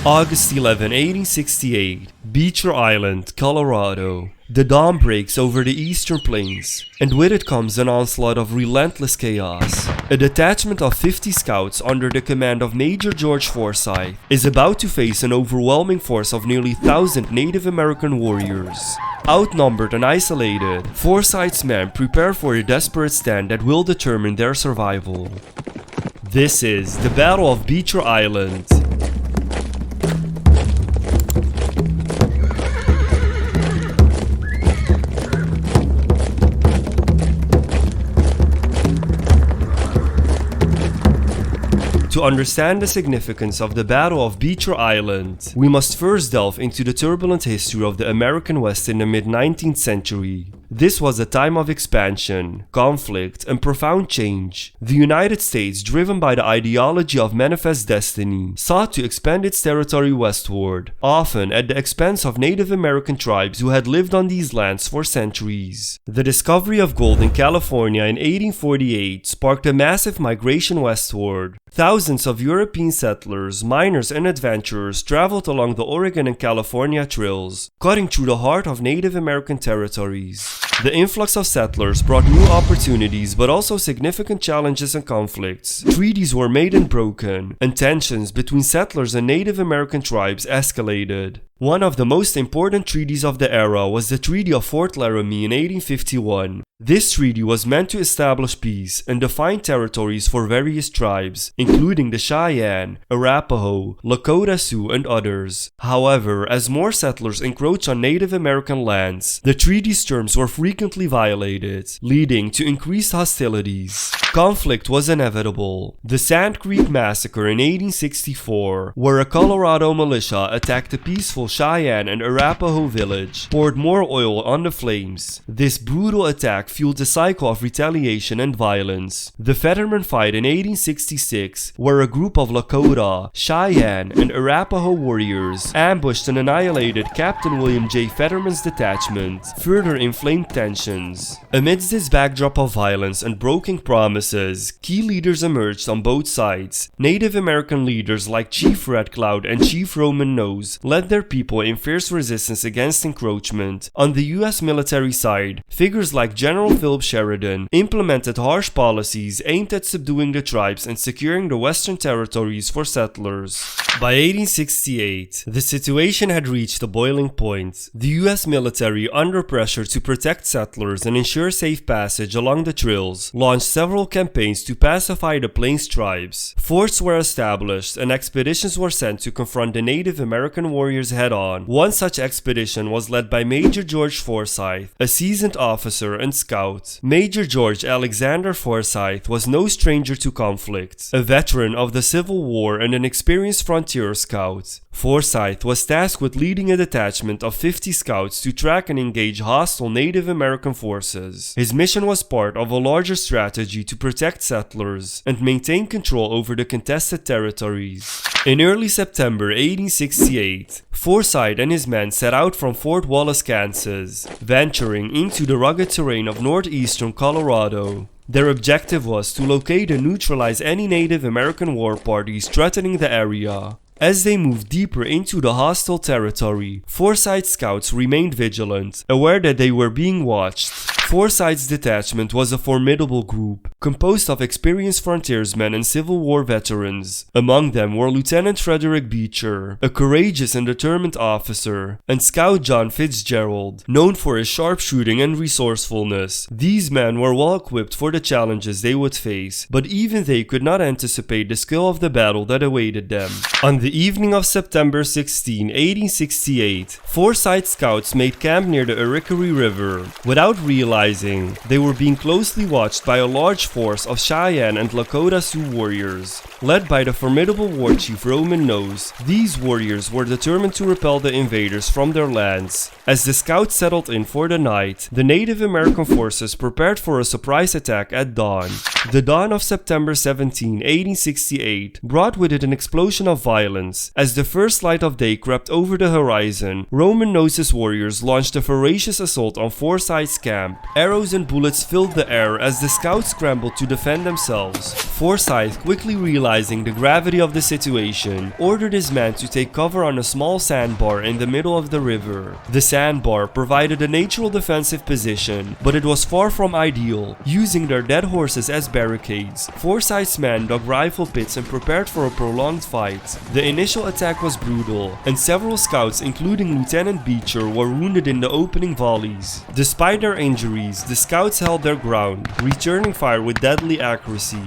August 11, 1868, Beecher Island, Colorado. The dawn breaks over the eastern plains, and with it comes an onslaught of relentless chaos. A detachment of 50 scouts under the command of Major George Forsyth is about to face an overwhelming force of nearly 1,000 Native American warriors. Outnumbered and isolated, Forsyth's men prepare for a desperate stand that will determine their survival. This is the Battle of Beecher Island. To understand the significance of the Battle of Beecher Island, we must first delve into the turbulent history of the American West in the mid-19th century. This was a time of expansion, conflict, and profound change. The United States, driven by the ideology of manifest destiny, sought to expand its territory westward, often at the expense of Native American tribes who had lived on these lands for centuries. The discovery of gold in California in 1848 sparked a massive migration westward. Thousands of European settlers, miners, and adventurers traveled along the Oregon and California trails, cutting through the heart of Native American territories. The influx of settlers brought new opportunities but also significant challenges and conflicts. Treaties were made and broken, and tensions between settlers and Native American tribes escalated. One of the most important treaties of the era was the Treaty of Fort Laramie in 1851. This treaty was meant to establish peace and define territories for various tribes, including the Cheyenne, Arapaho, Lakota Sioux, and others. However, as more settlers encroached on Native American lands, the treaty's terms were frequently violated, leading to increased hostilities. Conflict was inevitable. The Sand Creek Massacre in 1864, where a Colorado militia attacked a peaceful Cheyenne and Arapaho village, poured more oil on the flames. This brutal attack fueled a cycle of retaliation and violence. The Fetterman Fight in 1866, where a group of Lakota, Cheyenne, and Arapaho warriors ambushed and annihilated Captain William J. Fetterman's detachment, further inflamed tensions. Amidst this backdrop of violence and broken promises, key leaders emerged on both sides. Native American leaders like Chief Red Cloud and Chief Roman Nose led their people in fierce resistance against encroachment. On the US military side, figures like General Philip Sheridan implemented harsh policies aimed at subduing the tribes and securing the western territories for settlers. By 1868, the situation had reached a boiling point. The US military, under pressure to protect settlers and ensure safe passage along the trails, launched several campaigns to pacify the Plains tribes. Forts were established and expeditions were sent to confront the Native American warriors head-on. One such expedition was led by Major George Forsyth, a seasoned officer and scout. Major George Alexander Forsyth was no stranger to conflict. A veteran of the Civil War and an experienced frontier scout, Forsyth was tasked with leading a detachment of 50 scouts to track and engage hostile Native American forces. His mission was part of a larger strategy to protect settlers and maintain control over the contested territories. In early September 1868, Forsyth and his men set out from Fort Wallace, Kansas, venturing into the rugged terrain of northeastern Colorado. Their objective was to locate and neutralize any Native American war parties threatening the area. As they moved deeper into the hostile territory, Forsyth's scouts remained vigilant, aware that they were being watched. Forsyth's detachment was a formidable group, composed of experienced frontiersmen and Civil War veterans. Among them were Lieutenant Frederick Beecher, a courageous and determined officer, and Scout John Fitzgerald, known for his sharpshooting and resourcefulness. These men were well equipped for the challenges they would face, but even they could not anticipate the skill of the battle that awaited them. On the evening of September 16, 1868, Forsyth scouts made camp near the Arikaree River. Without realizing, they were being closely watched by a large force of Cheyenne and Lakota Sioux warriors. Led by the formidable war chief Roman Nose, these warriors were determined to repel the invaders from their lands. As the scouts settled in for the night, the Native American forces prepared for a surprise attack at dawn. The dawn of September 17, 1868 brought with it an explosion of violence silence. As the first light of day crept over the horizon, Roman Nose's warriors launched a ferocious assault on Forsyth's camp. Arrows and bullets filled the air as the scouts scrambled to defend themselves. Forsyth, quickly realizing the gravity of the situation, ordered his men to take cover on a small sandbar in the middle of the river. The sandbar provided a natural defensive position, but it was far from ideal. Using their dead horses as barricades, Forsyth's men dug rifle pits and prepared for a prolonged fight. The initial attack was brutal, and several scouts, including Lieutenant Beecher, were wounded in the opening volleys. Despite their injuries, the scouts held their ground, returning fire with deadly accuracy.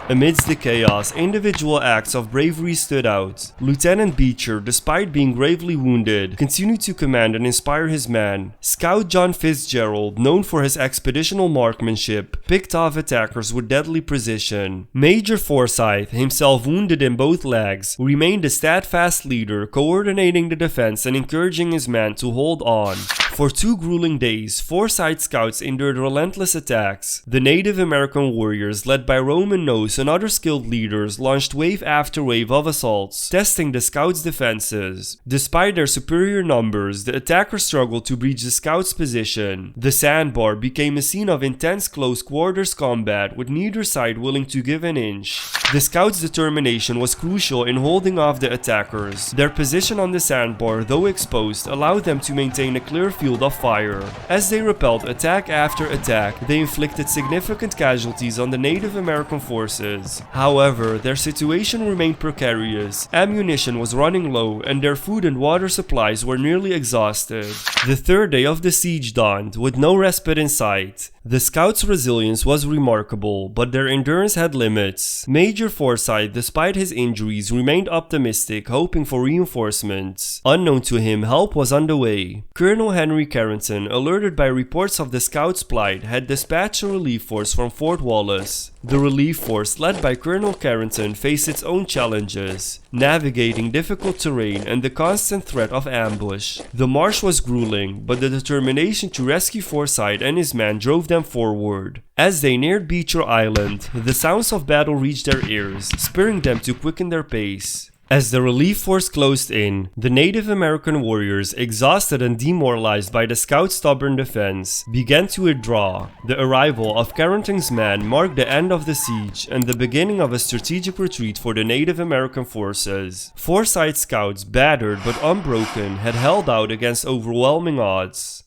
Amidst the chaos, individual acts of bravery stood out. Lieutenant Beecher, despite being gravely wounded, continued to command and inspire his men. Scout John Fitzgerald, known for his expeditional marksmanship, picked off attackers with deadly precision. Major Forsyth, himself wounded in both legs, remained a steadfast leader, coordinating the defense and encouraging his men to hold on. For 2 grueling days, Forsyth scouts endured relentless attacks. The Native American warriors, led by Roman Nose and other skilled leaders, launched wave after wave of assaults, testing the scouts' defenses. Despite their superior numbers, the attackers struggled to breach the scouts' position. The sandbar became a scene of intense close quarters combat, with neither side willing to give an inch. The scouts' determination was crucial in holding off the attackers. Their position on the sandbar, though exposed, allowed them to maintain a clear field of fire. As they repelled attack after attack, they inflicted significant casualties on the Native American forces. However, their situation remained precarious. Ammunition was running low, and their food and water supplies were nearly exhausted. The 3rd day of the siege dawned, with no respite in sight. The scouts' resilience was remarkable, but their endurance had limits. Major Forsyth, despite his injuries, remained optimistic, hoping for reinforcements. Unknown to him, help was on the way. Colonel Henry Carrington, alerted by reports of the scouts' plight, had dispatched a relief force from Fort Wallace. The relief force, led by Colonel Carrington, faced its own challenges, navigating difficult terrain and the constant threat of ambush. The march was grueling, but the determination to rescue Forsyth and his men drove them forward. As they neared Beecher Island, the sounds of battle reached their ears, spurring them to quicken their pace. As the relief force closed in, the Native American warriors, exhausted and demoralized by the scouts' stubborn defense, began to withdraw. The arrival of Carrington's men marked the end of the siege and the beginning of a strategic retreat for the Native American forces. Forsyth's scouts, battered but unbroken, had held out against overwhelming odds.